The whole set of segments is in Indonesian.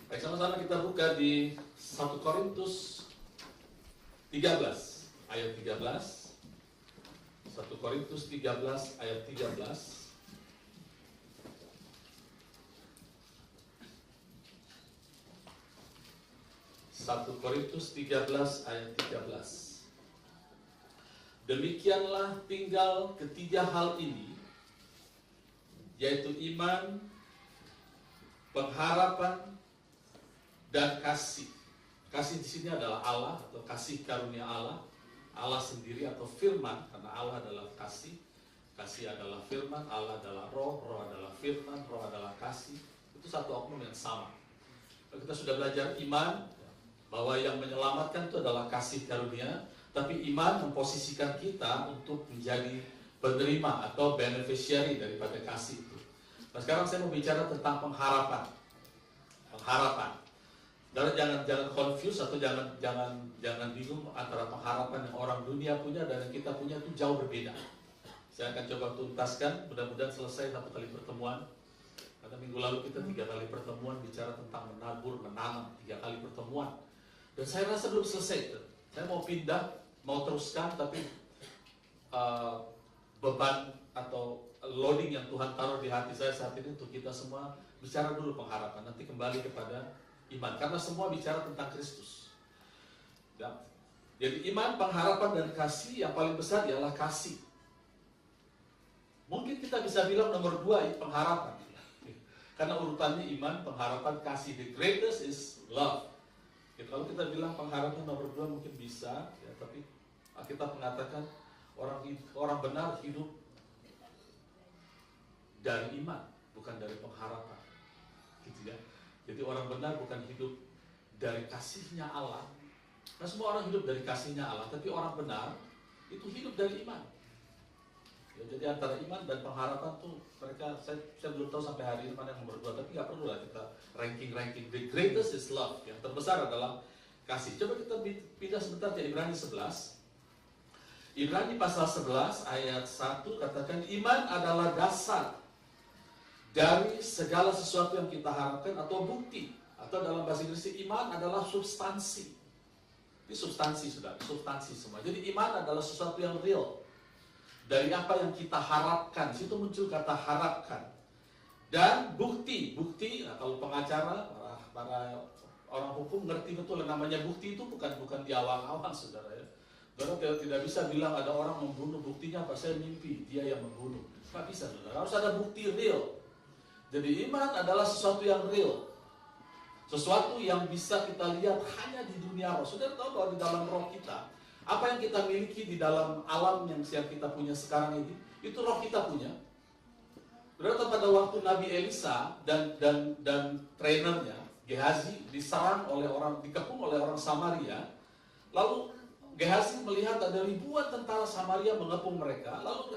Baik, sama-sama kita buka di 1 Korintus 13 ayat 13. 1 Korintus 13 ayat 13. Satu Korintus 13 ayat 13. Demikianlah tinggal ketiga hal ini, yaitu iman, pengharapan, dan kasih. Kasih di sini adalah Allah atau kasih karunia Allah, Allah sendiri atau firman, karena Allah adalah kasih, kasih adalah firman, Allah adalah roh, roh adalah firman, roh adalah kasih. Itu satu oknum yang sama. Kita sudah belajar iman, bahwa yang menyelamatkan itu adalah kasih karunia, tapi iman memposisikan kita untuk menjadi penerima atau beneficiary daripada kasih itu. Nah, sekarang saya mau bicara tentang pengharapan. Pengharapan. Jangan confuse atau jangan bingung antara pengharapan yang orang dunia punya dan yang kita punya itu jauh berbeda. Saya akan coba tuntaskan, mudah-mudahan selesai satu kali pertemuan. Karena minggu lalu kita 3 kali pertemuan bicara tentang menabur, menanam, 3 kali pertemuan. Dan saya rasa belum selesai. Saya mau pindah, mau teruskan, tapi beban atau loading yang Tuhan taruh di hati saya saat ini untuk kita semua bicara dulu pengharapan. Nanti kembali kepada iman, karena semua bicara tentang Kristus. Ya. Jadi iman, pengharapan, dan kasih yang paling besar ialah kasih. Mungkin kita bisa bilang nomor 2 pengharapan. Karena urutannya iman, pengharapan, kasih. The greatest is love. Ya, kalau kita bilang pengharapan nomor 2 mungkin bisa, ya, tapi kita mengatakan orang benar hidup dari iman, bukan dari pengharapan, gitu ya. Jadi orang benar bukan hidup dari kasihnya Allah. Nah, semua orang hidup dari kasihnya Allah, tapi orang benar itu hidup dari iman. Ya, jadi antara iman dan pengharapan tuh mereka, saya belum tahu sampai hari ini mana yang nomor 2, tapi nggak perlu lah kita ranking. The greatest is love, yang terbesar adalah kasih. Coba kita pindah sebentar ke Ibrani 11. Ibrani pasal 11 ayat 1 katakan, iman adalah dasar dari segala sesuatu yang kita harapkan atau bukti, atau dalam bahasa Inggris iman adalah substansi. Ini substansi, sudah, substansi semua. Jadi iman adalah sesuatu yang real. Dari apa yang kita harapkan, situ muncul kata harapkan. Dan bukti, nah, kalau pengacara, para orang hukum ngerti betul namanya bukti itu bukan di awang-awang, saudara ya. Saudara tidak bisa bilang ada orang membunuh, buktinya apa? Saya mimpi, dia yang membunuh. Nggak bisa, saudara. Harus ada bukti real. Jadi iman adalah sesuatu yang real. Sesuatu yang bisa kita lihat hanya di dunia roh. Saudara tahu bahwa di dalam roh kita, apa yang kita miliki di dalam alam yang kita punya sekarang ini, itu roh kita punya. Berarti pada waktu Nabi Elisa dan trainernya, Gehazi, dikepung oleh orang Samaria, lalu Gehazi melihat ada ribuan tentara Samaria mengepung mereka, lalu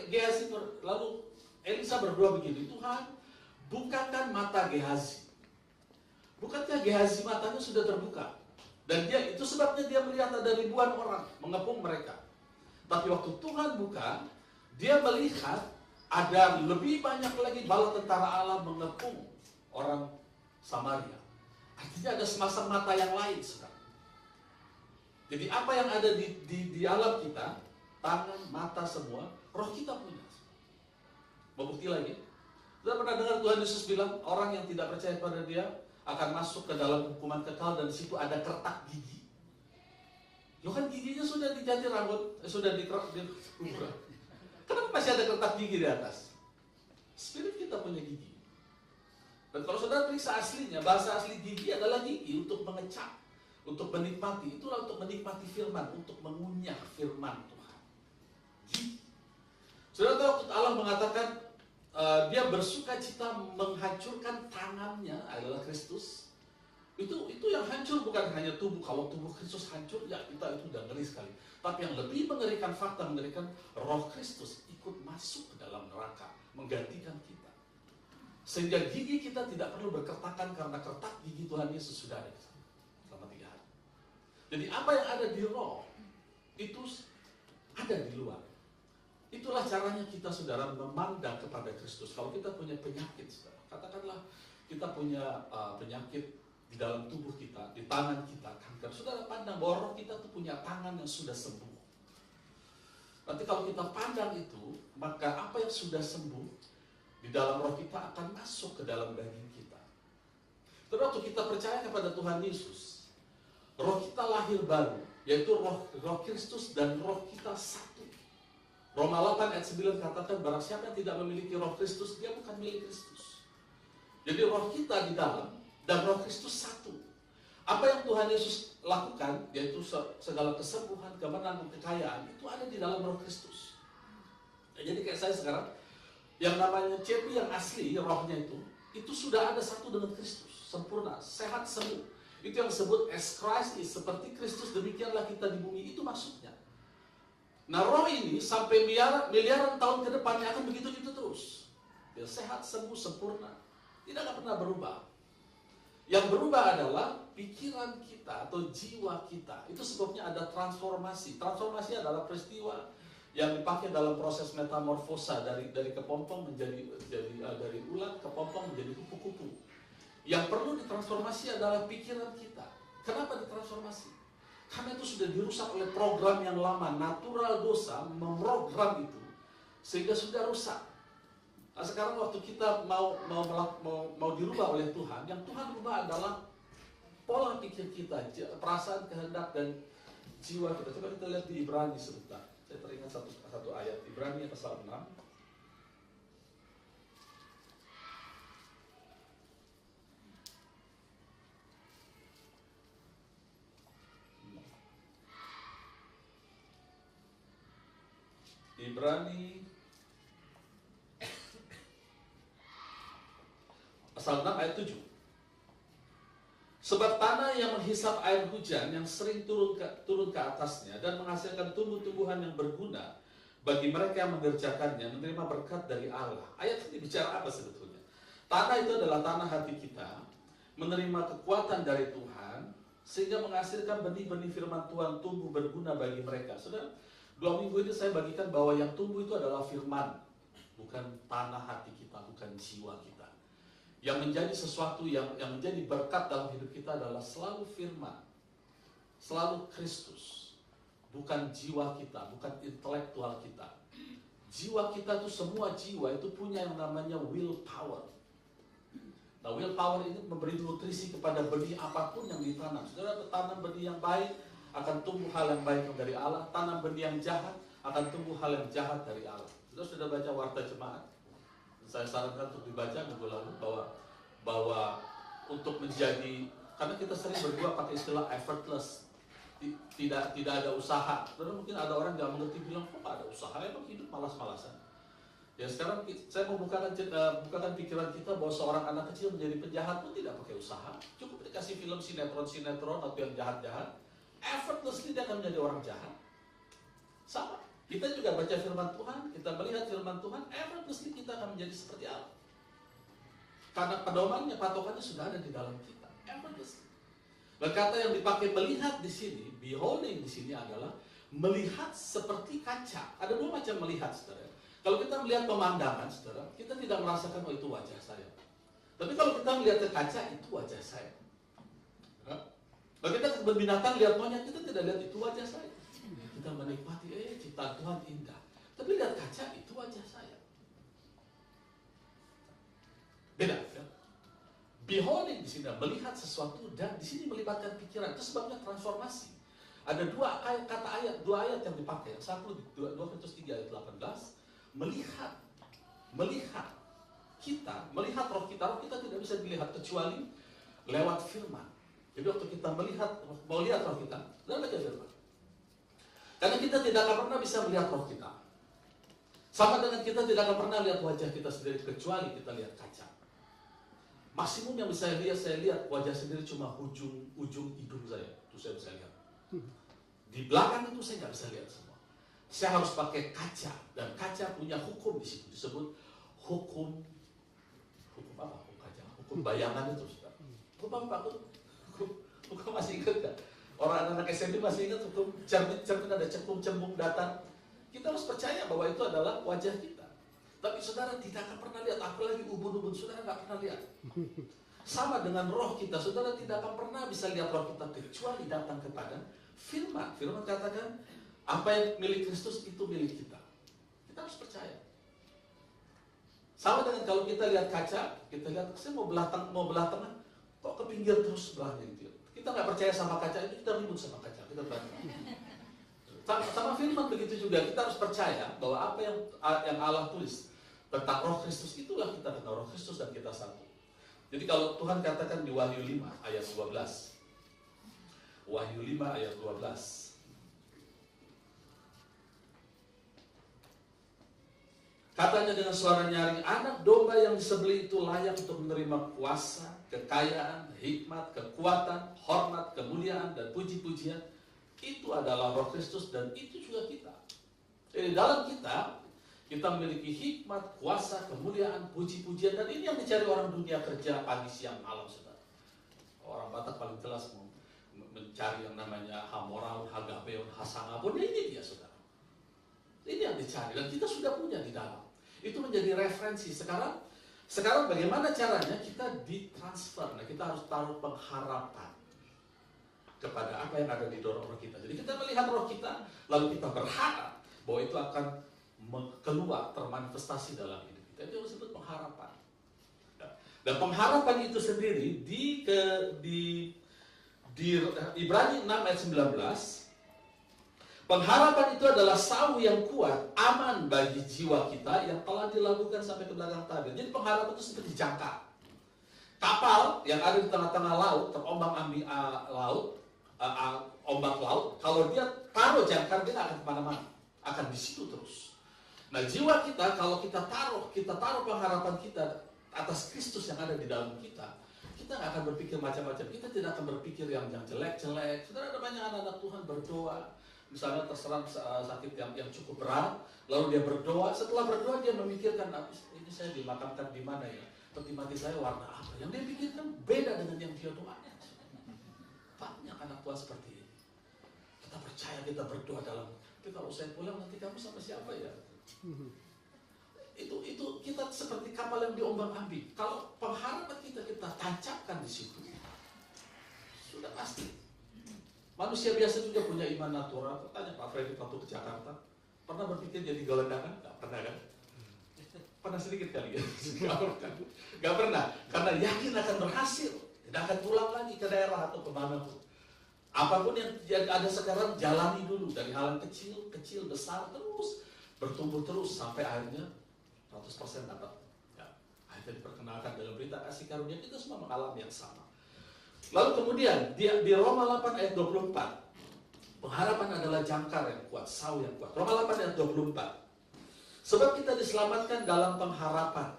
Elisa berdoa begini, Tuhan, bukakan mata Gehazi. Bukankah Gehazi matanya sudah terbuka? Dan itu sebabnya dia melihat ada ribuan orang mengepung mereka. Tapi waktu Tuhan buka, dia melihat ada lebih banyak lagi bala tentara Allah mengepung orang Samaria. Artinya ada semacam mata yang lain, saudara. Jadi apa yang ada di alam kita, tangan, mata semua, roh kita punya. Mau bukti lagi? Sudah pernah dengar Tuhan Yesus bilang, orang yang tidak percaya pada dia akan masuk ke dalam hukuman kekal, dan di situ ada kertak gigi. Loh kan giginya sudah diganti rambut, sudah dikerok. Kenapa masih ada kertak gigi di atas? Spirit kita punya gigi. Dan kalau saudara periksa aslinya, bahasa asli gigi adalah gigi untuk mengecap, untuk menikmati. Itulah untuk menikmati firman, untuk mengunyah firman Tuhan. Gigi. Saudara tahu waktu Allah mengatakan, dia bersuka cita menghancurkan tangannya adalah Kristus. Itu yang hancur bukan hanya tubuh. Kalau tubuh Kristus hancur, ya kita itu udah ngeri sekali. Tapi yang lebih mengerikan, fakta mengerikan, roh Kristus ikut masuk ke dalam neraka, menggantikan kita. Sehingga gigi kita tidak perlu berkertakan, karena kertak gigi Tuhan Yesus sudah ada selama 3 hari. Jadi apa yang ada di roh, itu ada di luar. Itulah caranya kita, saudara, memandang kepada Kristus. Kalau kita punya penyakit, saudara, katakanlah kita punya penyakit di dalam tubuh kita, di tangan kita kanker. Saudara pandang bahwa roh kita tuh punya tangan yang sudah sembuh. Nanti kalau kita pandang itu, maka apa yang sudah sembuh di dalam roh kita akan masuk ke dalam daging kita. Terus waktu kita percaya kepada Tuhan Yesus, roh kita lahir baru, yaitu roh Kristus dan roh kita satu. Roma 8 ayat 9 katakan, barang siapa yang tidak memiliki roh Kristus, dia bukan milik Kristus. Jadi roh kita di dalam dan roh Kristus satu. Apa yang Tuhan Yesus lakukan, yaitu segala kesembuhan, kemenangan, kekayaan, itu ada di dalam roh Kristus. Jadi kayak saya sekarang, yang namanya Cepi yang asli, rohnya itu sudah ada satu dengan Kristus, sempurna, sehat, sembuh. Itu yang disebut as Christ is, seperti Kristus demikianlah kita di bumi, itu maksudnya. Nah roh ini sampai miliaran tahun ke depannya akan begitu-gitu terus. Dia sehat, sembuh, sempurna, tidak akan pernah berubah. Yang berubah adalah pikiran kita atau jiwa kita. Itu sebabnya ada transformasi. Transformasi adalah peristiwa yang dipakai dalam proses metamorfosa dari kepompong menjadi dari ulat kepompong menjadi kupu-kupu. Yang perlu ditransformasi adalah pikiran kita. Kenapa ditransformasi? Karena itu sudah dirusak oleh program yang lama. Natural dosa memprogram itu sehingga sudah rusak. Nah, sekarang waktu kita mau dirubah oleh Tuhan, yang Tuhan rubah adalah pola pikir kita, perasaan, kehendak, dan jiwa kita. Coba kita lihat di Ibrani sebentar. Saya teringat satu ayat, Ibrani pasal 6. Ibrani pasal 6 ayat 7. Sebab tanah yang menghisap air hujan yang sering turun ke atasnya dan menghasilkan tumbuh-tumbuhan yang berguna bagi mereka yang mengerjakannya menerima berkat dari Allah. Ayat ini bicara apa sebetulnya? Tanah itu adalah tanah hati kita, menerima kekuatan dari Tuhan sehingga menghasilkan benih-benih firman Tuhan tumbuh berguna bagi mereka. Saudara, 2 minggu ini saya bagikan bahwa yang tumbuh itu adalah firman, bukan tanah hati kita, bukan jiwa kita. Yang menjadi sesuatu yang menjadi berkat dalam hidup kita adalah selalu firman, selalu Kristus, bukan jiwa kita, bukan intelektual kita. Jiwa kita itu, semua jiwa itu punya yang namanya willpower. Nah, willpower ini memberi nutrisi kepada benih apapun yang ditanam. Saudara, tanam benih yang baik akan tumbuh hal yang baik dari Allah. Tanam benih yang jahat akan tumbuh hal yang jahat dari Allah. Saudara sudah baca Warta Jemaat? Saya sarankan untuk dibaca minggu lalu bahwa untuk menjadi, karena kita sering berdua pakai istilah effortless, tidak ada usaha. Karena mungkin ada orang nggak mengerti, bilang kok ada usaha, emang hidup malas-malasan. Ya sekarang saya mau bukakan pikiran kita bahwa seorang anak kecil menjadi penjahat pun tidak pakai usaha. Cukup dikasih film sinetron atau yang jahat-jahat, effortlessly dia akan menjadi orang jahat. Sama. Kita juga baca firman Tuhan, kita melihat firman Tuhan, effortlessly kita akan menjadi seperti Allah. Karena pedomannya, patokannya sudah ada di dalam kita, effortlessly. Dan kata yang dipakai melihat di sini, beholding di sini adalah melihat seperti kaca. Ada 2 macam melihat, saudara. Kalau kita melihat pemandangan, saudara, kita tidak merasakan, oh itu wajah saya. Tapi kalau kita melihat ke kaca, itu wajah saya. Kalau kita ke binatang lihat monyet, kita tidak lihat itu wajah saya. Kita menikmati, ciptaan Tuhan indah. Tapi lihat kaca, itu wajah saya. Beda, ya? Beholding di sini melihat sesuatu, dan di sini melibatkan pikiran. Itu sebabnya transformasi. Ada 2 ayat yang dipakai. Satu di 2 Korintus 3 ayat 18, melihat kita, melihat roh kita tidak bisa dilihat kecuali lewat firman. Jadi waktu kita mau lihat roh kita, dan baca firman. Karena kita tidak akan pernah bisa melihat roh kita. Sama dengan kita tidak akan pernah lihat wajah kita sendiri kecuali kita lihat kaca. Maksimum yang bisa saya lihat wajah sendiri cuma ujung hidung saya. Itu saya bisa lihat. Di belakang itu saya nggak bisa lihat semua. Saya harus pakai kaca, dan kaca punya hukum di situ, disebut hukum apa? Hukum bayangan itu, sudah. Hukum apa? Hukum masih ingat nggak? Orang anak SMP masih ingat hukum cermin ada cembung datar. Kita harus percaya bahwa itu adalah wajah kita. Tapi saudara tidak akan pernah lihat, apalagi ubun-ubun, saudara nggak pernah lihat. Sama dengan roh kita, saudara tidak akan pernah bisa lihat roh kita kecuali datang kepada firman. Firman katakan, apa yang milik Kristus itu milik kita. Kita harus percaya. Sama dengan kalau kita lihat kaca, kita lihat, saya mau belah tengah, kok ke pinggir terus belahnya gitu. Kita nggak percaya sama kaca itu, kita ribut sama kaca, kita berantem. Sama firman begitu juga, kita harus percaya bahwa apa yang Allah tulis tentang roh Kristus, itulah kita tentang roh Kristus dan kita satu. Jadi kalau Tuhan katakan di Wahyu 5 ayat 12, Wahyu 5 ayat 12, katanya dengan suara nyaring, anak domba yang disembelih itu layak untuk menerima kuasa, kekayaan, hikmat, kekuatan, hormat, kemuliaan, dan puji-pujian. Itu adalah roh Kristus dan itu juga kita. Jadi dalam kita memiliki hikmat, kuasa, kemuliaan, puji-pujian, dan ini yang dicari orang dunia kerja pagi, siang, malam, saudara. Orang Batak paling jelas mencari yang namanya hamoraun, hagabeon, hasangabon, ini dia, saudara. Ini yang dicari dan kita sudah punya di dalam. Itu menjadi referensi. Sekarang bagaimana caranya kita ditransfer? Nah, kita harus taruh pengharapan kepada apa yang ada di dalam roh kita. Jadi kita melihat roh kita, lalu kita berharap bahwa itu akan keluar, termanifestasi dalam hidup kita. Itu disebut pengharapan. Dan pengharapan itu sendiri di Ibrani 6 ayat 19, pengharapan itu adalah sawu yang kuat, aman bagi jiwa kita yang telah dilakukan sampai ke belakang tabir. Jadi pengharapan itu seperti jangkar. Kapal yang ada di tengah-tengah laut, terombang-ambing ombak laut, kalau dia taruh jangkar, dia akan kemana-mana, akan di situ terus. Nah, jiwa kita, kalau kita taruh pengharapan kita atas Kristus yang ada di dalam kita nggak akan berpikir macam-macam. Kita tidak akan berpikir yang jelek-jelek. Saudara, ada banyak anak-anak Tuhan berdoa, misalnya terserang sakit yang cukup berat, lalu dia berdoa. Setelah berdoa dia memikirkan, ini saya dimakamkan di mana ya? Peti mati saya warna apa? Yang dia pikirkan beda dengan yang dia doakan. Banyak anak Tuhan seperti ini. Kita percaya, kita berdoa dalam. Tapi kalau saya pulang nanti kamu sama siapa ya? Itu kita seperti kapal yang diombang-ambing. Kalau pengharapan kita tancapkan di situ, sudah pasti. Manusia biasa juga punya iman natural. Tanya Pak Freddy waktu ke Jakarta, pernah berpikir jadi gelandangan? Gak pernah kan? Pernah sedikit kali ya? Gak pernah. Karena yakin akan berhasil. Tidak akan pulang lagi ke daerah atau kemana pun. Apapun yang ada sekarang, jalani dulu. Dari hal yang kecil, besar, terus bertumbuh terus sampai akhirnya 100% dapat. Ya, akhirnya diperkenalkan dalam berita kasih karunia. Kita semua mengalami yang sama. Lalu kemudian di Roma 8 ayat 24, pengharapan adalah jangkar yang kuat, sawu yang kuat. Roma 8 ayat 24. Sebab kita diselamatkan dalam pengharapan.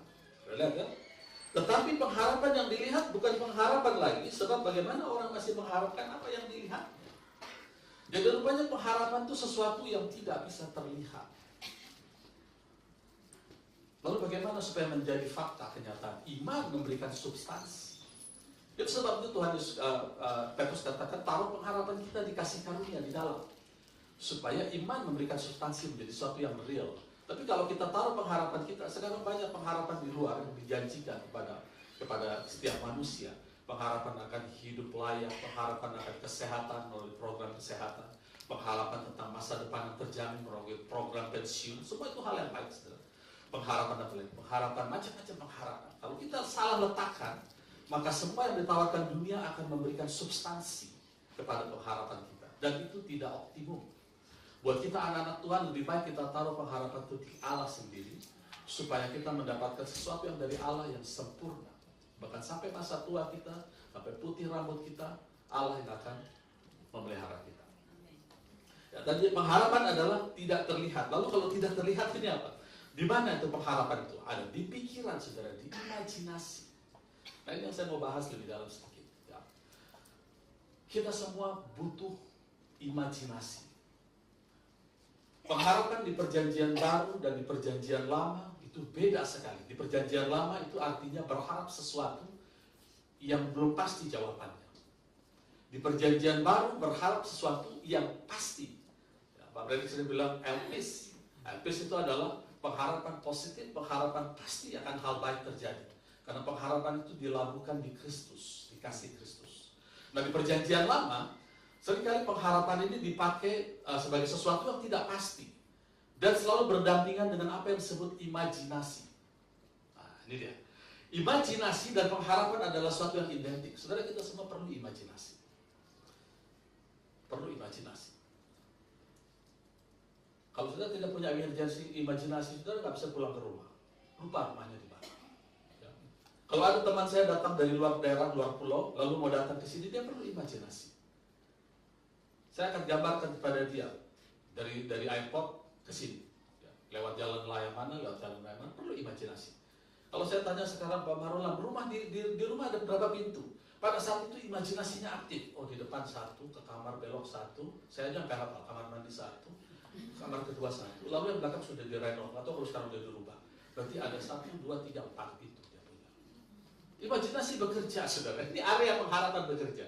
Lihat kan? Tetapi pengharapan yang dilihat bukan pengharapan lagi, sebab bagaimana orang masih mengharapkan apa yang dilihat. Jadi rupanya pengharapan itu sesuatu yang tidak bisa terlihat. Lalu bagaimana supaya menjadi fakta, kenyataan? Iman memberikan substansi. Itu sebab itu Tuhan Petrus katakan, taruh pengharapan kita di kasih karunia di dalam. Supaya iman memberikan substansi menjadi sesuatu yang real. Tapi kalau kita taruh pengharapan kita, sekarang banyak pengharapan di luar yang dijanjikan kepada setiap manusia. Pengharapan akan hidup layak, pengharapan akan kesehatan melalui program kesehatan, pengharapan tentang masa depan yang terjamin melalui program pensiun. Semua itu hal yang baik, saudara. Pengharapan apa lagi? Pengharapan, macam-macam pengharapan. Kalau kita salah letakkan, maka semua yang ditawarkan dunia akan memberikan substansi kepada pengharapan kita. Dan itu tidak optimum. Buat kita anak-anak Tuhan, lebih baik kita taruh pengharapan itu di Allah sendiri, supaya kita mendapatkan sesuatu yang dari Allah yang sempurna. Bahkan sampai masa tua kita, sampai putih rambut kita, Allah yang akan memelihara kita. Ya, tadi pengharapan adalah tidak terlihat. Lalu kalau tidak terlihat ini apa? Di mana itu pengharapan itu? Ada di pikiran, saudara, di imajinasi. Nah, ini yang saya mau bahas lebih dalam sedikit. Ya. Kita semua butuh imajinasi. Pengharapan di perjanjian baru dan di perjanjian lama itu beda sekali. Di perjanjian lama itu artinya berharap sesuatu yang belum pasti jawabannya. Di perjanjian baru berharap sesuatu yang pasti. Ya, Pak Freddy sering bilang elpis. Elpis itu adalah pengharapan positif, pengharapan pasti akan hal baik terjadi. Karena pengharapan itu dilabuhkan di Kristus, di kasih Kristus. Nah, di perjanjian lama, seringkali pengharapan ini dipakai sebagai sesuatu yang tidak pasti. Dan selalu berdampingan dengan apa yang disebut imajinasi. Nah, ini dia. Imajinasi dan pengharapan adalah sesuatu yang identik. Saudara, kita semua perlu imajinasi. Perlu imajinasi. Kalau saudara tidak punya imajinasi, saudara nggak bisa pulang ke rumah. Lupa rumahnya di mana. Ya. Kalau ada teman saya datang dari luar daerah, luar pulau, lalu mau datang ke sini, dia perlu imajinasi. Saya akan gambarkan kepada dia dari airport ke sini, ya. Lewat jalan layang mana, perlu imajinasi. Kalau saya tanya sekarang Pak Marulam, di rumah ada berapa pintu? Pada saat itu imajinasinya aktif. Oh, di depan satu, ke kamar belok satu, saya aja nggak hafal, kamar mandi satu, kamar kedua satu, lalu yang belakang sudah direnov atau kalau sekarang sudah dirubah. Berarti ada 1, 2, 3, 4 pintu dia punya. Imajinasi bekerja, saudara. Ini area pengharapan bekerja.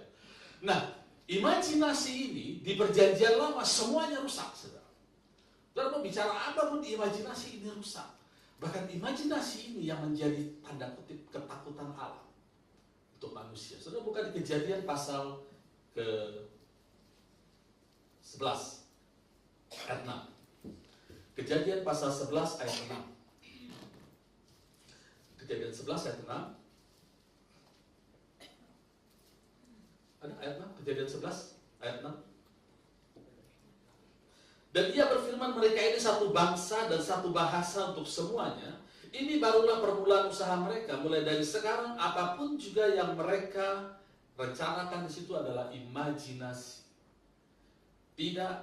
Nah, imajinasi ini di perjanjian lama semuanya rusak, saudara. Saudara mau bicara apapun, imajinasi ini rusak. Bahkan imajinasi ini yang menjadi tanda kutip ketakutan Allah untuk manusia. Saudara buka di Kejadian pasal ke-11 ayat 6. Kejadian pasal 11 ayat 6. Kejadian 11 ayat 6. Ada ayat 6? Kejadian 11 ayat 6. Dan ia berfirman, mereka ini satu bangsa dan satu bahasa untuk semuanya. Ini barulah permulaan usaha mereka. Mulai dari sekarang, apapun juga yang mereka rencanakan di situ adalah imajinasi. Tidak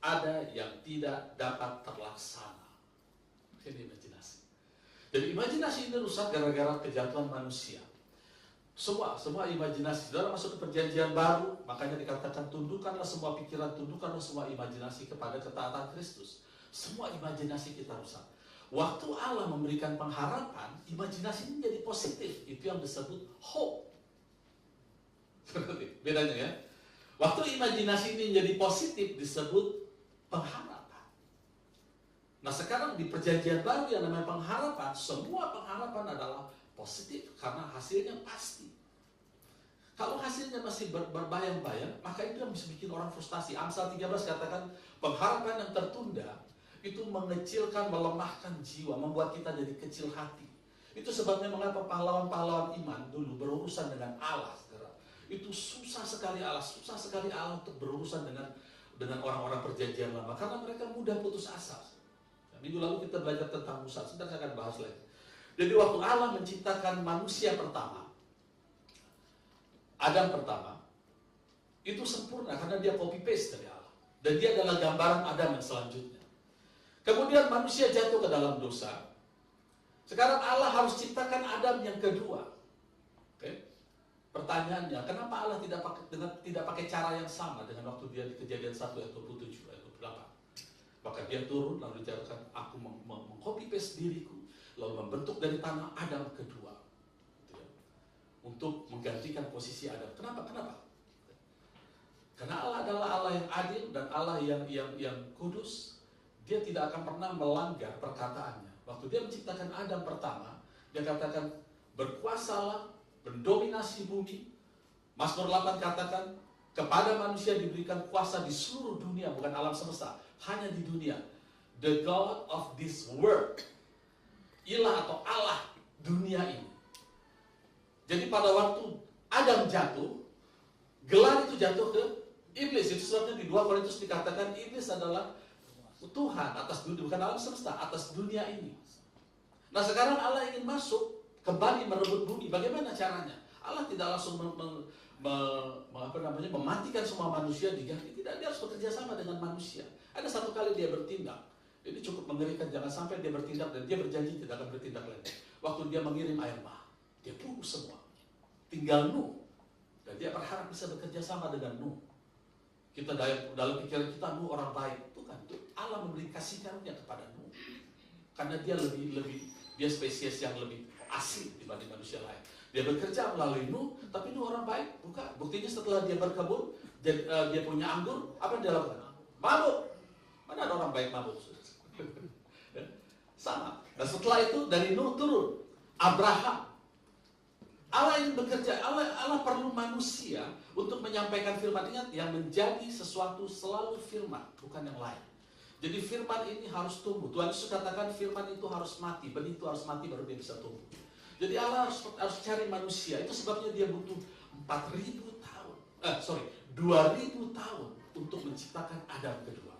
ada yang tidak dapat terlaksana. Ini imajinasi. Jadi imajinasi ini rusak gara-gara kejatuhan manusia. Semua imajinasi. Saudara masuk ke perjanjian baru, makanya dikatakan tundukkanlah semua pikiran, tundukkanlah semua imajinasi kepada ketaatan Kristus. Semua imajinasi kita rusak. Waktu Allah memberikan pengharapan, imajinasi ini jadi positif. Itu yang disebut hope. Bedanya ya. Waktu imajinasi ini jadi positif disebut pengharapan. Nah, sekarang di perjanjian baru yang namanya pengharapan, semua pengharapan adalah positif karena hasilnya pasti. Kalau hasilnya masih berbayang-bayang, maka itu yang bisa bikin orang frustasi. Amsal 13 katakan pengharapan yang tertunda itu mengecilkan, melemahkan jiwa, membuat kita jadi kecil hati. Itu sebabnya mengapa pahlawan-pahlawan iman dulu berurusan dengan Allah. Itu susah sekali Allah untuk berurusan dengan orang-orang perjanjian lama karena mereka mudah putus asa. Minggu lalu kita belajar tentang Musa, sebentar saya akan bahas lagi. Jadi waktu Allah menciptakan manusia pertama, Adam pertama, itu sempurna karena dia copy paste dari Allah. Dan dia adalah gambaran Adam yang selanjutnya. Kemudian manusia jatuh ke dalam dosa. Sekarang Allah harus ciptakan Adam yang kedua. Oke? Pertanyaannya, kenapa Allah tidak pakai cara yang sama dengan waktu dia di Kejadian 1 ayat 27 ayat 28? Maka dia turun lalu dikatakan, aku meng-copy paste diriku, lalu membentuk dari tanah Adam kedua, gitu ya, untuk menggantikan posisi Adam. Kenapa? Karena Allah adalah Allah yang adil dan Allah yang kudus. Dia tidak akan pernah melanggar perkataannya. Waktu dia menciptakan Adam pertama, dia katakan berkuasalah, mendominasi bumi. Mazmur 8 katakan kepada manusia diberikan kuasa di seluruh dunia, bukan alam semesta, hanya di dunia. The God of this world, ilah atau Allah dunia ini. Jadi pada waktu Adam jatuh, gelar itu jatuh ke iblis. Itu sebabnya di 2 Korintus dikatakan iblis adalah Tuhan atas dunia, bukan alam semesta, atas dunia ini. Nah sekarang Allah ingin masuk kembali merebut bumi. Bagaimana caranya? Allah tidak langsung mematikan semua manusia diganti. Tidak, dia harus bekerja sama dengan manusia. Ada satu kali dia bertindak. Ini cukup mengerikan, jangan sampai dia bertindak dan dia berjanji tidak akan bertindak lagi. Waktu dia mengirim air bah, dia bunuh semua. Tinggal Nuh. Dan dia berharap bisa bekerja sama dengan Nuh. Kita dalam pikiran kita Nuh orang baik. Bukan, Allah memberi kasih karunia kepada Nuh. Karena dia dia spesies yang lebih asli dibanding manusia lain. Dia bekerja melalui Nuh, tapi Nuh orang baik. Bukan. Buktinya setelah dia berkebun, dia punya anggur, apa yang dia lakukan? Mabuk. Mana ada orang baik mabuk? Sama. Dan setelah itu dari Nuh turun Abraham. Allah ingin bekerja, Allah perlu manusia untuk menyampaikan firman. Ingat, yang menjadi sesuatu selalu firman, bukan yang lain. Jadi firman ini harus tumbuh. Tuhan Yesus katakan firman itu harus mati, benih itu harus mati baru dia bisa tumbuh. Jadi Allah harus cari manusia. Itu sebabnya dia butuh 4.000 tahun. 2.000 tahun untuk menciptakan Adam kedua.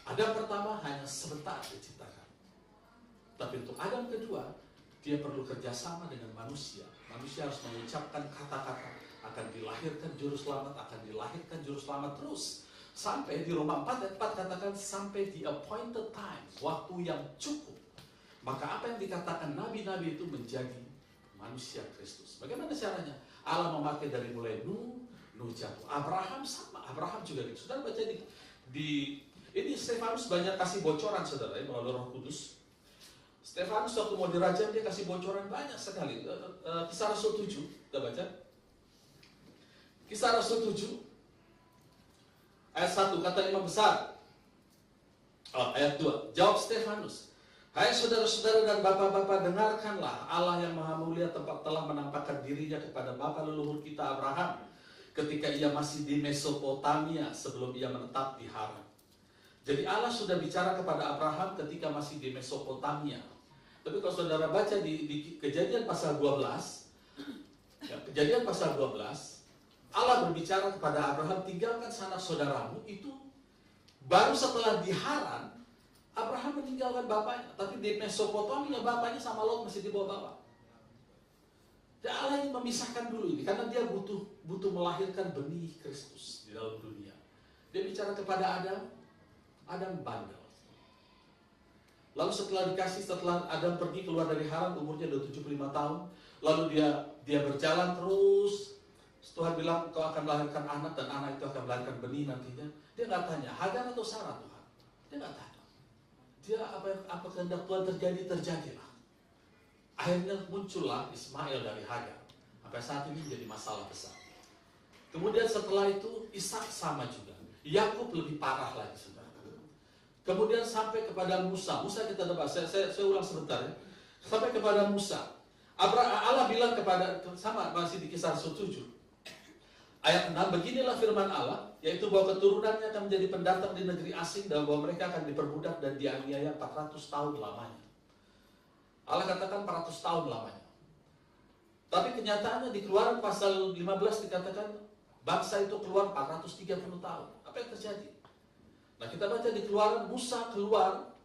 Adam pertama hanya sebentar diciptakan. Tapi untuk Adam kedua, dia perlu kerjasama dengan manusia. Manusia harus mengucapkan kata-kata, akan dilahirkan juru selamat, akan dilahirkan juru selamat terus. Sampai di Roma 4 ayat 4 katakan sampai the appointed time, waktu yang cukup. Maka apa yang dikatakan nabi-nabi itu menjadi manusia Kristus. Bagaimana caranya? Allah memakai dari mulai Nuh jatuh. Abraham sama, Abraham juga gitu. Saudara baca di ini Stefanus banyak kasih bocoran saudara melalui Roh Kudus. Stefanus waktu mau dirajam dia kasih bocoran banyak sekali. Kisah Rasul 7, kita baca. Kisah Rasul 7 ayat 1, kata imam besar. Ayat 2, jawab Stefanus, hai saudara-saudara dan bapak-bapak, dengarkanlah. Allah yang Maha Mulia telah menampakkan dirinya kepada bapa leluhur kita Abraham ketika ia masih di Mesopotamia sebelum ia menetap di Haran. Jadi Allah sudah bicara kepada Abraham ketika masih di Mesopotamia. Tapi kalau saudara baca di Kejadian pasal 12, ya, Kejadian pasal 12, Allah berbicara kepada Abraham, tinggalkan sanak saudaramu. Itu baru setelah di Haran, Abraham meninggalkan bapaknya. Tapi di Mesopotamia bapaknya sama Lot masih di bawah bapak. Dan Allah ingin memisahkan dulu ini, karena dia butuh melahirkan benih Kristus di dalam dunia. Dia bicara kepada Adam bandel. Lalu setelah Adam pergi keluar dari Haran, umurnya udah 75 tahun. Lalu dia berjalan terus. Tuhan bilang, kau akan melahirkan anak, dan anak itu akan melahirkan benih nantinya. Dia nggak tanya, Hagar atau Sarah Tuhan? Dia nggak tanya. Dia apa kehendak Tuhan terjadilah. Akhirnya muncullah Ismail dari Hagar. Sampai saat ini menjadi masalah besar. Kemudian setelah itu Ishak sama juga. Yakub lebih parah lagi saudara. Kemudian sampai kepada Musa. Musa kita bahas. Saya ulang sebentar ya. Sampai kepada Musa. Allah bilang kepada, sama masih di Kisah Rasul 7. Ayat 6, beginilah firman Allah, yaitu bahwa keturunannya akan menjadi pendatang di negeri asing dan bahwa mereka akan diperbudak dan dianiaya 400 tahun lamanya. Allah katakan 400 tahun lamanya. Tapi kenyataannya di Keluaran pasal 15 dikatakan bangsa itu keluar 430 tahun. Apa yang terjadi? Nah kita baca di Keluaran, Musa keluar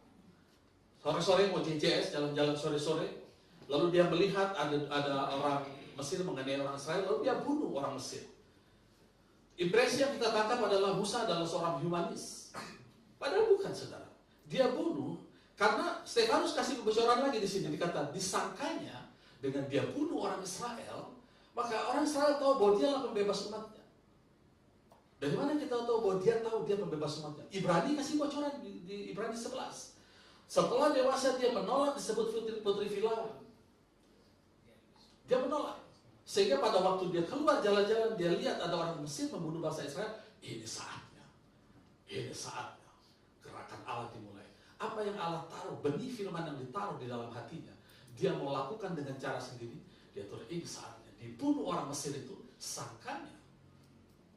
sore-sore mau JJS, jalan-jalan sore-sore. Lalu dia melihat ada orang Mesir menganiaya orang Israel, lalu dia bunuh orang Mesir. Impresi yang kita tangkap adalah Musa adalah seorang humanis. Padahal bukan saudara. Dia bunuh karena Stefanus kasih kebocoran lagi di sini, dikata disangkanya dengan dia bunuh orang Israel, maka orang Israel tahu bahwa dia adalah pembebas umatnya. Dari mana kita tahu bahwa dia tahu dia pembebas umatnya? Ibrani kasih bocoran di Ibrani 11. Setelah dewasa dia menolak disebut putri Firaun. Dia menolak. Sehingga pada waktu dia keluar jalan-jalan, dia lihat ada orang Mesir membunuh bangsa Israel. Ini saatnya. Ini saatnya. Gerakan Allah dimulai. Apa yang Allah taruh, benih firman yang ditaruh di dalam hatinya, dia mau lakukan dengan cara sendiri. Dia tahu ini saatnya. Dibunuh orang Mesir itu, sangkanya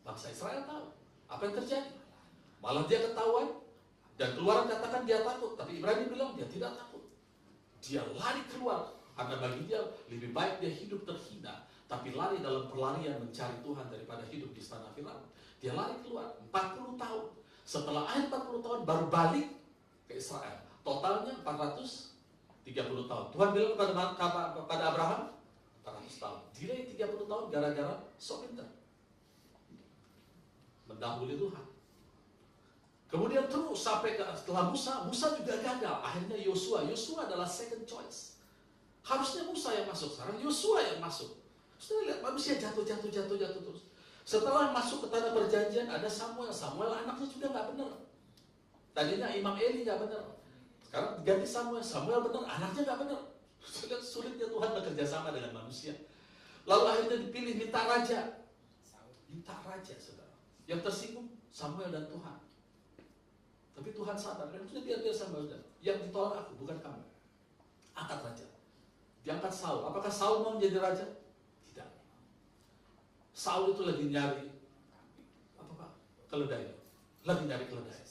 bangsa Israel tahu. Apa yang terjadi? Malah dia ketahuan. Dan Keluaran katakan dia takut. Tapi Ibrani bilang dia tidak takut. Dia lari keluar. Karena bagi dia lebih baik dia hidup terhina, tapi lari dalam pelarian mencari Tuhan daripada hidup di istana Firaun. Dia lari keluar 40 tahun. Setelah akhir 40 tahun baru balik ke Israel. Totalnya 430 tahun. Tuhan bilang kepada Abraham 400 tahun. Delay 30 tahun gara-gara sok pintar. Mendahului Tuhan. Kemudian terus sampai setelah Musa juga gagal. Akhirnya Yosua adalah second choice. Harusnya Musa yang masuk, sekarang Yosua yang masuk. Sudah lihat manusia jatuh terus. Setelah masuk ke tanah perjanjian ada Samuel anaknya juga nggak benar. Tadinya Imam Eli nggak benar. Sekarang ganti Samuel benar, anaknya nggak benar. Sulitnya Tuhan bekerja sama dengan manusia. Lalu akhirnya dipilih minta raja, saudara. Yang tersinggung Samuel dan Tuhan. Tapi Tuhan sabar, dan sudah biar Samuel. Yang ditolak aku bukan kamu. Angkat raja. diangkat Saul. Apakah Saul mau menjadi raja? Tidak. Saul itu lagi nyari apa Pak? Keledai. Lagi nyari keledai.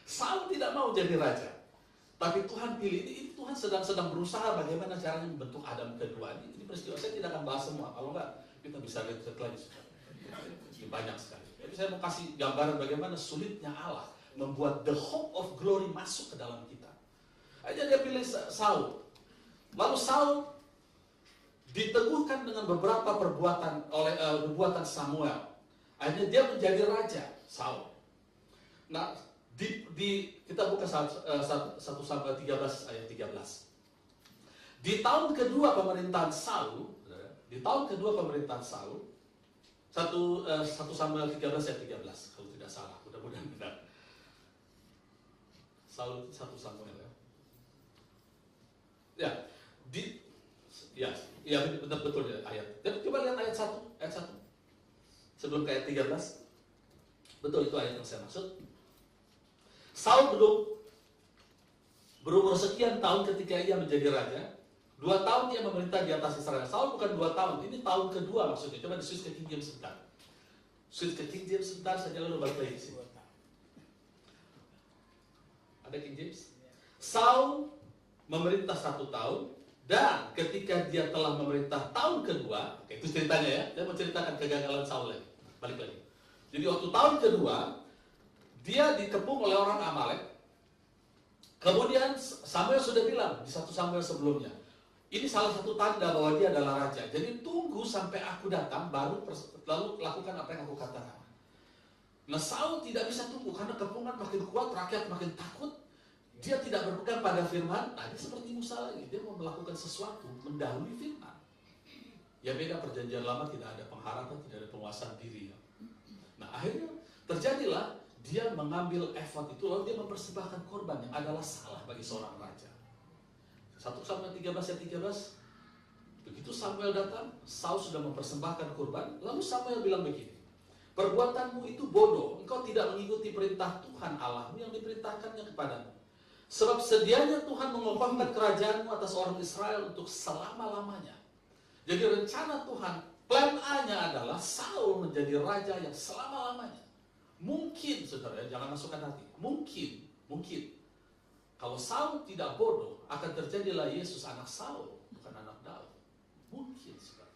Saul tidak mau jadi raja. Tapi Tuhan pilih. Ini Tuhan sedang berusaha bagaimana caranya membentuk Adam kedua. Ini peristiwa saya tidak akan bahas semua. Kalau enggak, kita bisa lihat lagi. Ini banyak sekali. Jadi saya mau kasih gambaran bagaimana sulitnya Allah membuat the hope of glory masuk ke dalam kita. Aja dia pilih Saul. Lalu Saul diteguhkan dengan beberapa perbuatan Samuel. Akhirnya dia menjadi raja, Saul. Nah, kita buka 1 Samuel 13 ayat 13. Di tahun kedua pemerintahan Saul, 1 Samuel 13 ayat 13 kalau tidak salah, mudah-mudahan benar. Saul 1 Samuel ya, betul ya ayat. Jadi coba lihat ayat 1 sebelum ke ayat 13. Betul itu ayat yang saya maksud. Saul berumur sekian tahun ketika ia menjadi raja. 2 tahun dia memerintah di atas Israel. Saul bukan 2 tahun, ini tahun kedua maksudnya. Coba di-switch ke King James sebentar. Switch ke King James sebentar saja lalu balik lagi di sini. Ada King James? Saul memerintah 1 tahun dan ketika dia telah memerintah tahun kedua, itu ceritanya ya. Saya mau ceritakan kegagalan Saul lagi. Balik lagi. Jadi waktu tahun kedua dia dikepung oleh orang Amalek. Kemudian Samuel sudah bilang di 1 Samuel sebelumnya, ini salah satu tanda bahwa dia adalah raja. Jadi tunggu sampai aku datang, baru lalu lakukan apa yang aku katakan. Nah Saul tidak bisa tunggu karena kepungan makin kuat, rakyat makin takut. Dia tidak berpegang pada firman. Nah dia seperti Musa lagi, dia mau melakukan sesuatu, mendahului firman. Ya beda, perjanjian lama tidak ada pengharapan, tidak ada penguasaan diri. Nah akhirnya terjadilah dia mengambil efod itu, lalu dia mempersembahkan korban yang adalah salah bagi seorang raja. 1 Samuel 13 ayat 13. Begitu Samuel datang, Saul sudah mempersembahkan korban. Lalu Samuel bilang begini, perbuatanmu itu bodoh, engkau tidak mengikuti perintah Tuhan Allahmu yang diperintahkannya kepadamu. Sebab sedianya Tuhan mengokohkan kerajaanmu atas orang Israel untuk selama-lamanya. Jadi rencana Tuhan, plan A-nya adalah Saul menjadi raja yang selama-lamanya. Mungkin, saudara, jangan masukkan hati. Mungkin. Kalau Saul tidak bodoh, akan terjadilah Yesus anak Saul, bukan anak Daud. Mungkin, saudara.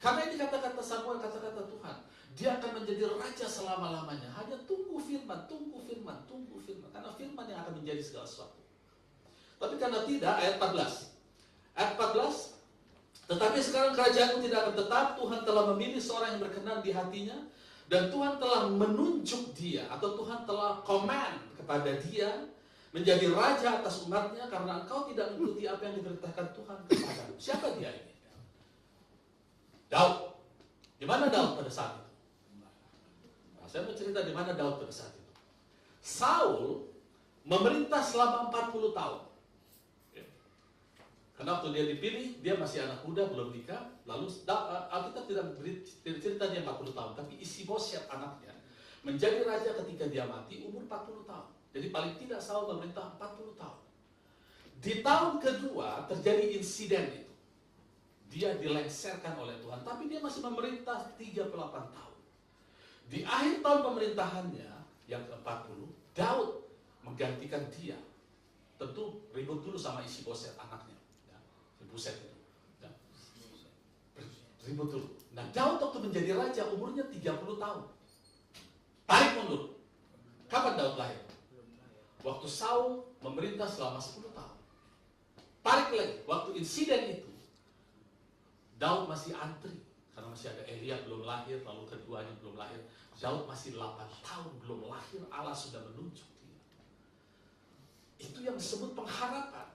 Karena ini kata-kata Samuel, kata-kata Tuhan. Dia akan menjadi raja selama-lamanya. Hanya tunggu firman. Karena firman yang akan menjadi segala sesuatu. Tapi karena tidak, ayat 14. Ayat 14, tetapi sekarang kerajaanmu tidak akan tetap. Tuhan telah memilih seorang yang berkenan di hatinya. Dan Tuhan telah menunjuk dia, atau Tuhan telah command kepada dia menjadi raja atas umatnya karena engkau tidak mengikuti apa yang diperintahkan Tuhan kepadamu. Siapa dia ini? Daud. Di mana Daud pada saat itu? Nah, saya mau cerita di mana Daud pada saat itu. Saul memerintah selama 40 tahun. Karena waktu dia dipilih, dia masih anak muda, belum nikah. Lalu Alkitab tidak cerita dia 40 tahun, tapi Isiboshet anaknya menjadi raja ketika dia mati umur 40 tahun. Jadi paling tidak Saul memerintah 40 tahun. Di tahun kedua terjadi insiden itu. Dia dilengsarkan oleh Tuhan, tapi dia masih memerintah 38 tahun. Di akhir tahun pemerintahannya yang ke-40, Daud menggantikan dia. Tentu ribut dulu sama Isiboshet anaknya. Buset itu. Nah, ribut dulu. Nah, Daud waktu menjadi raja umurnya 30 tahun. Tarik mundur. Kapan Daud lahir? Waktu Saul memerintah selama 10 tahun. Tarik lagi. Waktu insiden itu, Daud masih antri. Karena masih ada Elia belum lahir, lalu keduanya belum lahir. Daud masih 8 tahun belum lahir, Allah sudah menunjuk dia. Itu yang disebut pengharapan.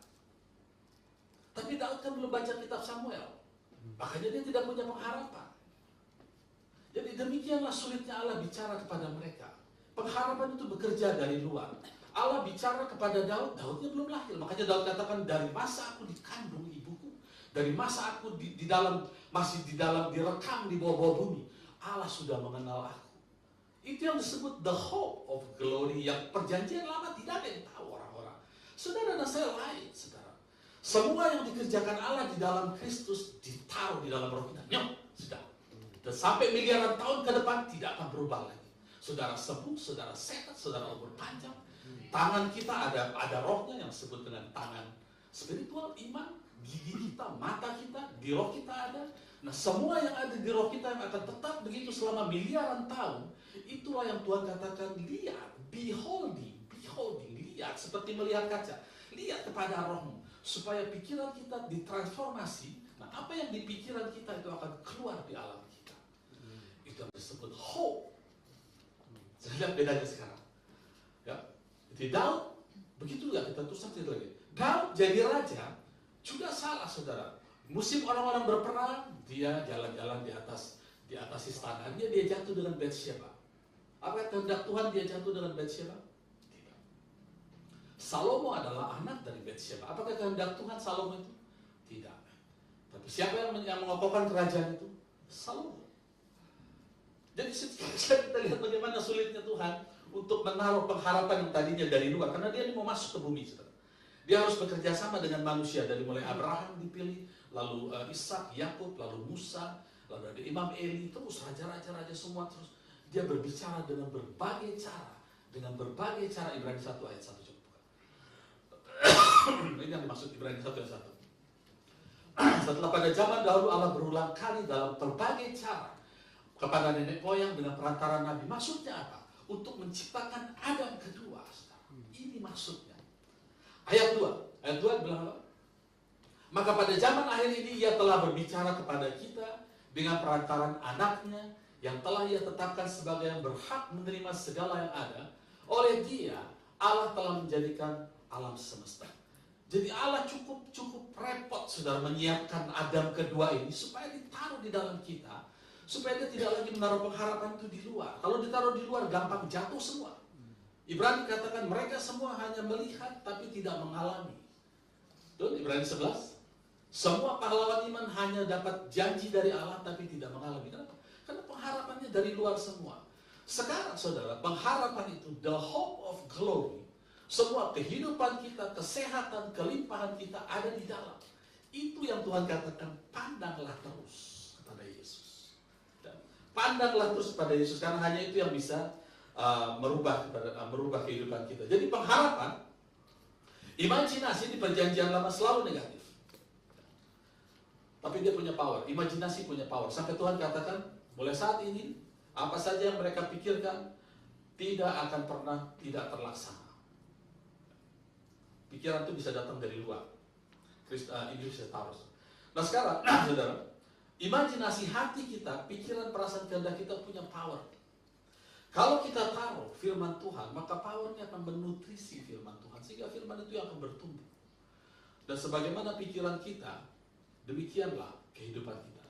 Tapi Daud kan belum baca kitab Samuel. Makanya dia tidak punya pengharapan. Jadi demikianlah sulitnya Allah bicara kepada mereka. Pengharapan itu bekerja dari luar. Allah bicara kepada Daud, Daudnya belum lahir. Makanya Daud katakan, dari masa aku dikandung ibuku, dari masa aku masih direkam di bawah bumi, Allah sudah mengenal aku. Itu yang disebut the hope of glory, yang perjanjian lama tidak ada yang tahu orang-orang. Saudara dan saya lain, saudara. Semua yang dikerjakan Allah di dalam Kristus ditaruh di dalam roh kita. Nyok, sudah. Dan sampai miliaran tahun ke depan tidak akan berubah lagi. Saudara sembuh, saudara sehat, saudara umur panjang. Tangan kita ada rohnya yang disebut dengan tangan spiritual, iman, gigi kita, mata kita, di roh kita ada. Nah, semua yang ada di roh kita yang akan tetap begitu selama miliaran tahun. Itulah yang Tuhan katakan, lihat, beholding, lihat seperti melihat kaca. Lihat kepada rohmu, supaya pikiran kita ditransformasi. Nah, apa yang di pikiran kita itu akan keluar di alam kita. Itu yang disebut hope. Saya lihat bedanya sekarang. Ya, jadi Daud, begitu juga kita tuliskan lagi. Daud jadi raja juga salah, saudara. Musim orang-orang berperang, dia jalan-jalan di atas istananya, dia jatuh dengan Batsheba. Apa kehendak Tuhan dia jatuh dengan Batsheba? Tidak. Salomo adalah anak dari Batsheba. Apakah kehendak Tuhan Salomo itu? Tidak. Tapi siapa yang mengokohkan kerajaan itu? Salomo. Jadi kita lihat bagaimana sulitnya Tuhan untuk menaruh pengharapan yang tadinya dari luar, karena dia ini mau masuk ke bumi. Dia harus bekerja sama dengan manusia, dari mulai Abraham dipilih, lalu Ishak, Yakub, lalu Musa, lalu ada Imam Eli, terus raja-raja semua, terus dia berbicara dengan berbagai cara. Ibrani 1 ayat 1 coba buka. Ini yang dimaksud Ibrani 1 ayat 1. Setelah pada zaman dahulu Allah berulang kali dalam berbagai cara kepada nenek moyang dengan perantara nabi. Maksudnya apa? Untuk menciptakan Adam kedua. Ini maksudnya. Ayat 2 bilang apa? Maka pada zaman akhir ini ia telah berbicara kepada kita dengan perantaran anaknya yang telah ia tetapkan sebagai yang berhak menerima segala yang ada. Oleh dia Allah telah menjadikan alam semesta. Jadi Allah cukup repot, saudara, menyiapkan Adam kedua ini supaya ditaruh di dalam kita, supaya dia tidak lagi menaruh pengharapan itu di luar. Kalau ditaruh di luar gampang jatuh semua. Ibrani katakan mereka semua hanya melihat tapi tidak mengalami. Tuh, Ibrani 11. Semua pahlawan iman hanya dapat janji dari Allah tapi tidak mengalami. Kenapa? Karena pengharapannya dari luar semua. Sekarang, saudara, pengharapan itu, the hope of glory, semua kehidupan kita, kesehatan, kelimpahan kita ada di dalam. Itu yang Tuhan katakan, pandanglah terus kepada Yesus. Dan pandanglah terus kepada Yesus, karena hanya itu yang bisa merubah kehidupan kita. Jadi pengharapan, imajinasi di perjanjian lama selalu negatif. Tapi dia punya power, imajinasi punya power. Sampai Tuhan katakan, mulai saat ini, apa saja yang mereka pikirkan tidak akan pernah tidak terlaksana. Pikiran itu bisa datang dari luar. Ini bisa taruh. Nah sekarang, saudara, imajinasi hati kita, pikiran, perasaan, kehendak kita punya power. Kalau kita taruh firman Tuhan, maka powernya akan menutrisi firman Tuhan, sehingga firman itu akan bertumbuh. Dan sebagaimana pikiran kita, demikianlah kehidupan kita.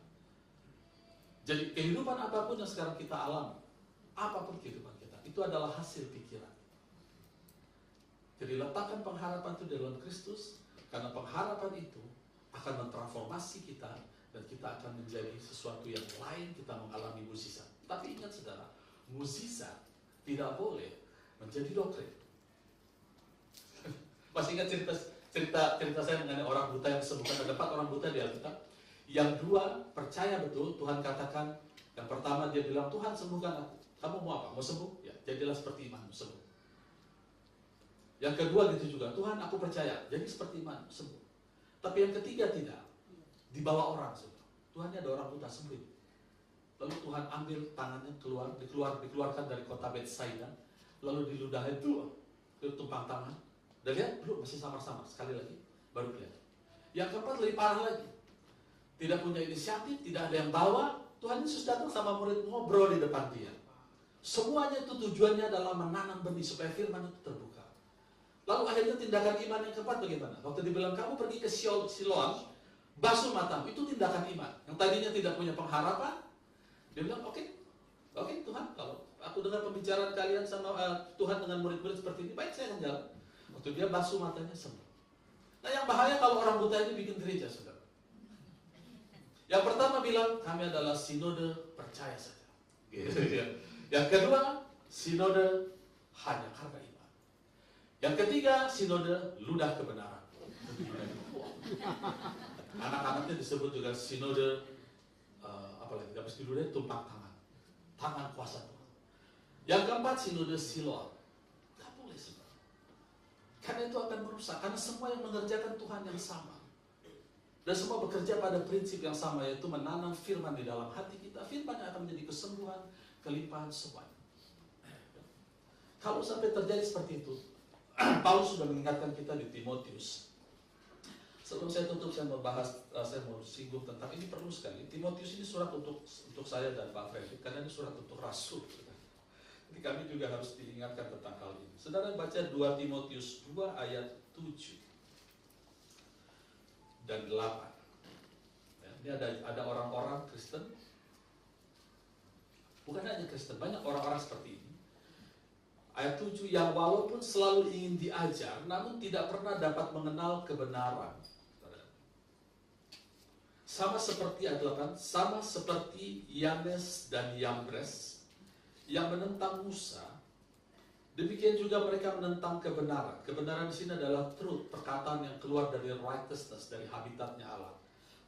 Jadi kehidupan apapun yang sekarang kita alami, apapun kehidupan kita, itu adalah hasil pikiran. Jadi letakkan pengharapan itu dalam Kristus, karena pengharapan itu akan mentransformasi kita, dan kita akan menjadi sesuatu yang lain, kita mengalami mukjizat. Tapi ingat saudara, mukjizat tidak boleh menjadi doktrin. Masih ingat cerita saya mengenai orang buta yang disembuhkan? Ada 4 orang buta di Alkitab. Yang 2 percaya betul, Tuhan katakan. Yang pertama dia bilang, Tuhan sembuhkan aku. Kamu mau apa? Mau sembuh? Ya, jadilah seperti imanmu, sembuh. Yang kedua gitu juga, Tuhan aku percaya, jadi seperti imanmu, sembuh. Tapi yang ketiga tidak, dibawa orang. Tuhan ada orang buta, sembuh. Lalu Tuhan ambil tangannya dikeluarkan dari kota Betsaida, lalu diludahin tuh, tumpang tangan. Dan lihat, belum masih samar-samar, sekali lagi, baru kelihatan. Yang keempat lebih parah lagi, tidak punya inisiatif, tidak ada yang bawa. Tuhan Yesus datang sama murid ngobrol di depan dia. Semuanya itu tujuannya adalah menanam benih supaya firman itu terbuka. Lalu akhirnya tindakan iman yang keempat bagaimana? Waktu dibilang kamu pergi ke Siloam, basuh matamu, itu tindakan iman. Yang tadinya tidak punya pengharapan, dia bilang oke Tuhan, kalau aku dengar pembicaraan kalian sama Tuhan dengan murid-murid seperti ini, baik saya akan jalan. Waktu dia basuh matanya, sembuh. Nah yang bahaya kalau orang buta ini bikin gereja, saudara. Yang pertama bilang, kami adalah sinode percaya saja. Yang kedua, sinode hanya karena iman. Yang ketiga, sinode ludah kebenaran. Anak-anaknya disebut juga sinode, apalagi habis judulnya tumpang tangan, tangan kuasa Tuhan. Yang keempat, sinode Siloam. Gak boleh saudara. Karena itu akan merusak, karena semua yang mengerjakan Tuhan yang sama. Dan semua bekerja pada prinsip yang sama, yaitu menanam firman di dalam hati kita. Firman yang akan menjadi kesembuhan, kelimpahan semuanya. Kalau sampai terjadi seperti itu, Paulus sudah mengingatkan kita di Timotius. Sebelum saya tutup, saya mau singgung tentang ini, perlu sekali. Timotius ini surat untuk saya dan Pak Fredrik, karena ini surat untuk rasul. Jadi kami juga harus diingatkan tentang hal ini. Saudara baca 2 Timotius 2 ayat 7 dan 8. Ya, ini ada orang-orang Kristen, bukan hanya Kristen, banyak orang-orang seperti ini. Ayat 7, yang walaupun selalu ingin diajar, namun tidak pernah dapat mengenal kebenaran. Sama seperti ayat 8, sama seperti Yanes dan Yambres yang menentang Musa, demikian juga mereka menentang kebenaran. Kebenaran di sini adalah truth, perkataan yang keluar dari righteousness, dari habitatnya Allah.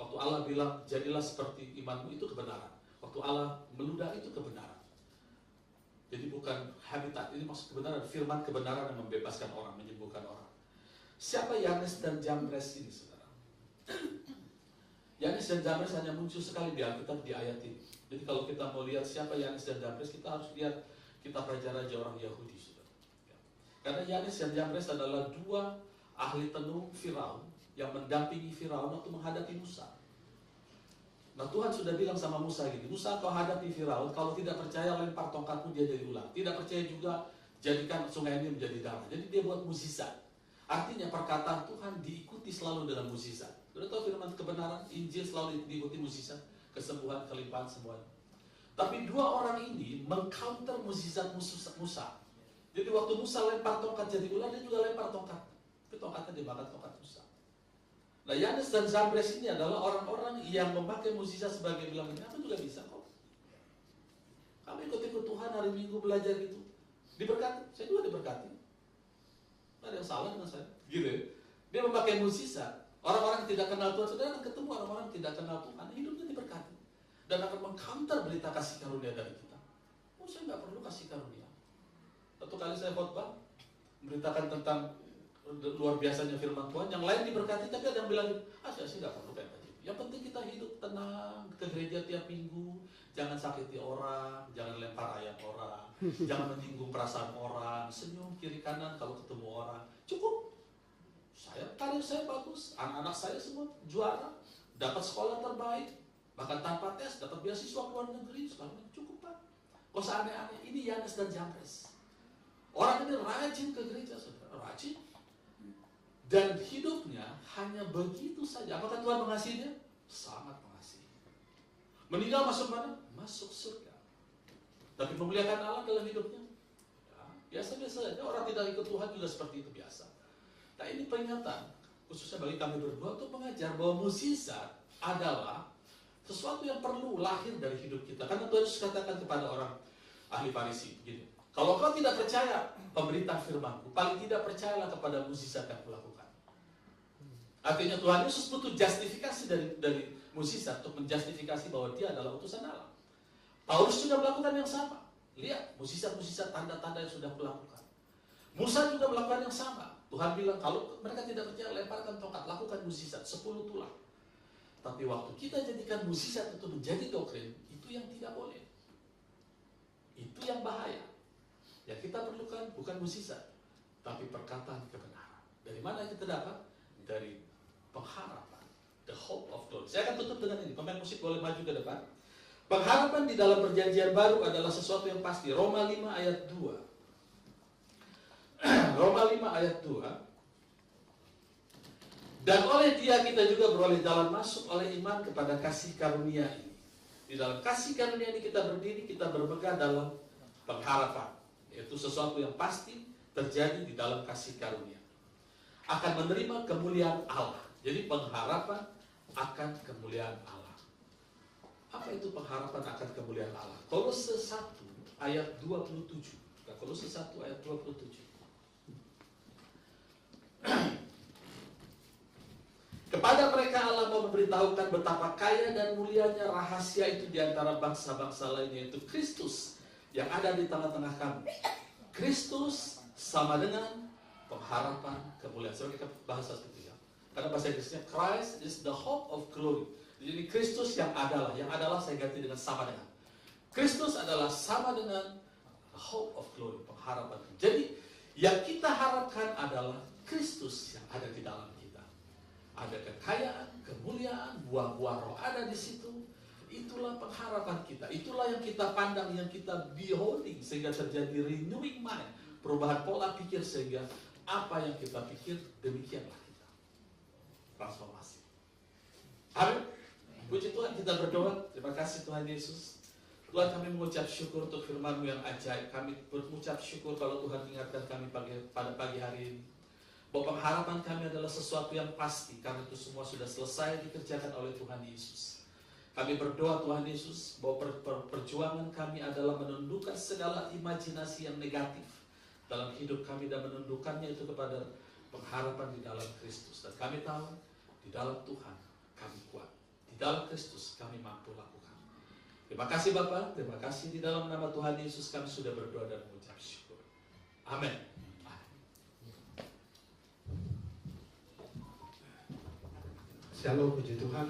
Waktu Allah bilang, jadilah seperti imanmu, itu kebenaran. Waktu Allah meludah, itu kebenaran. Jadi bukan habitat, ini maksud kebenaran, firman kebenaran yang membebaskan orang, menyembuhkan orang. Siapa Yanes dan Jambres ini, saudara? Yanes dan Jambres hanya muncul sekali di Alkitab di ayat ini. Jadi kalau kita mau lihat siapa Yanes dan Jambres, kita harus lihat kitab raja-raja orang Yahudi, saudara. Karena Yanes dan Jambres adalah 2 ahli tenung Firaun yang mendampingi Firaun waktu menghadapi Musa. Nah Tuhan sudah bilang sama Musa gini, Musa kau hadapi Firaun, kalau tidak percaya lempar tongkatmu dia jadi ular. Tidak percaya juga jadikan sungai ini menjadi darah. Jadi dia buat mukjizat. Artinya perkataan Tuhan diikuti selalu dengan mukjizat. Sudah tahu firman kebenaran, Injil selalu diikuti mukjizat, kesembuhan, kelimpahan semuanya. Tapi 2 orang ini mengcounter mukjizat Musa. Jadi waktu Musa lempar tongkat jadi ular, dia juga lempar tongkat. Tapi tongkatnya dimakan tongkat Musa. Nah, Yanes dan Jambres ini adalah orang-orang yang memakai mukjizat sebagai bilang ini, aku juga bisa kok. Kamu ikut-ikut Tuhan hari Minggu belajar gitu, diberkati. Saya juga diberkati. Tidak ada yang salah dengan saya. Gitu ya. Dia memakai mukjizat. Orang-orang yang tidak kenal Tuhan, saudara akan ketemu orang-orang yang tidak kenal Tuhan, hidupnya diberkati. Dan akan mengcounter berita kasih karunia dari kita. Oh, saya nggak perlu kasih karunia. Satu kali saya khotbah, memberitakan tentang luar biasanya firman Tuhan, yang lain diberkati, tapi ada yang bilang, saya sih nggak perlu kayak tadi. Yang penting kita hidup tenang, ke gereja tiap minggu, jangan sakiti orang, jangan lempar ayat orang, jangan menyinggung perasaan orang, senyum kiri kanan kalau ketemu orang, cukup. Karir saya bagus, anak-anak saya semua juara, dapat sekolah terbaik, bahkan tanpa tes, dapat beasiswa luar negeri, sekarang cukup Pak. Kok aneh-aneh, ini Yanes dan Jambres. Orang ini rajin ke gereja, saudara, rajin. Dan hidupnya hanya begitu saja. Apakah Tuhan mengasihinya? Sangat mengasihi. Meninggal masuk mana? Masuk surga. Tapi memuliakan Allah dalam hidupnya? Ya, biasa-biasa saja. Orang tidak ikut Tuhan juga seperti itu biasa. Nah ini peringatan, khususnya bagi kami berdua untuk mengajar bahwa mukjizat adalah sesuatu yang perlu lahir dari hidup kita. Karena Tuhan Yesus katakan kepada orang ahli Farisi, gini, kalau kau tidak percaya pemberita firman-Ku, paling tidak percayalah kepada mukjizat yang kulakukan. Artinya Tuhan Yesus butuh justifikasi dari mukjizat untuk menjustifikasi bahwa dia adalah utusan Allah. Paulus juga melakukan yang sama. Lihat, mukjizat-mukjizat tanda-tanda yang sudah kulakukan. Musa juga melakukan yang sama. Tuhan bilang, kalau mereka tidak percaya, lemparkan tongkat, lakukan mukjizat, 10 tulah. Tapi waktu kita jadikan mukjizat itu menjadi doktrin, itu yang tidak boleh. Itu yang bahaya. Yang kita perlukan bukan mukjizat, tapi perkataan kebenaran. Dari mana kita dapat? Dari pengharapan. The hope of God. Saya akan tutup dengan ini. Pemain musik boleh maju ke depan. Pengharapan di dalam perjanjian baru adalah sesuatu yang pasti. Roma 5 ayat 2. Roma 5 ayat 2. Dan oleh dia kita juga beroleh jalan masuk oleh iman kepada kasih karunia ini. Di dalam kasih karunia ini kita berdiri, kita berpegang dalam pengharapan. Yaitu sesuatu yang pasti terjadi di dalam kasih karunia. Akan menerima kemuliaan Allah. Jadi pengharapan akan kemuliaan Allah. Apa itu pengharapan akan kemuliaan Allah? Kolose 1 ayat 27. Kolose 1 ayat 27. Kepada mereka Allah mau memberitahukan betapa kaya dan mulianya rahasia itu di antara bangsa-bangsa lainnya, yaitu Kristus yang ada di tengah-tengah kami. Kristus sama dengan pengharapan kemuliaan. Sekarang kita bahasa seperti itu. Karena bahasa Inggrisnya Christ is the hope of glory. Jadi Kristus yang adalah saya ganti dengan sama dengan. Kristus adalah sama dengan the hope of glory, pengharapan. Jadi yang kita harapkan adalah Kristus yang ada di dalam kita. Ada kekayaan, kemuliaan, buah-buah roh ada di situ. Itulah pengharapan kita. Itulah yang kita pandang, yang kita beholding, sehingga terjadi renewing mind, perubahan pola pikir, sehingga apa yang kita pikir demikianlah kita. Transformasi. Amin. Puji Tuhan, kita berdoa. Terima kasih Tuhan Yesus. Tuhan, kami mengucap syukur untuk firman-Mu yang ajaib. Kami mengucap syukur kalau Tuhan mengingatkan kami pada pagi hari ini, bahwa pengharapan kami adalah sesuatu yang pasti, karena itu semua sudah selesai dikerjakan oleh Tuhan Yesus. Kami berdoa Tuhan Yesus, bahwa perjuangan kami adalah menundukkan segala imajinasi yang negatif dalam hidup kami, dan menundukkannya itu kepada pengharapan di dalam Kristus. Dan kami tahu, di dalam Tuhan kami kuat. Di dalam Kristus kami mampu lakukan. Terima kasih Bapa, terima kasih di dalam nama Tuhan Yesus kami sudah berdoa dan mengucap syukur. Amin. Shalom, puji Tuhan.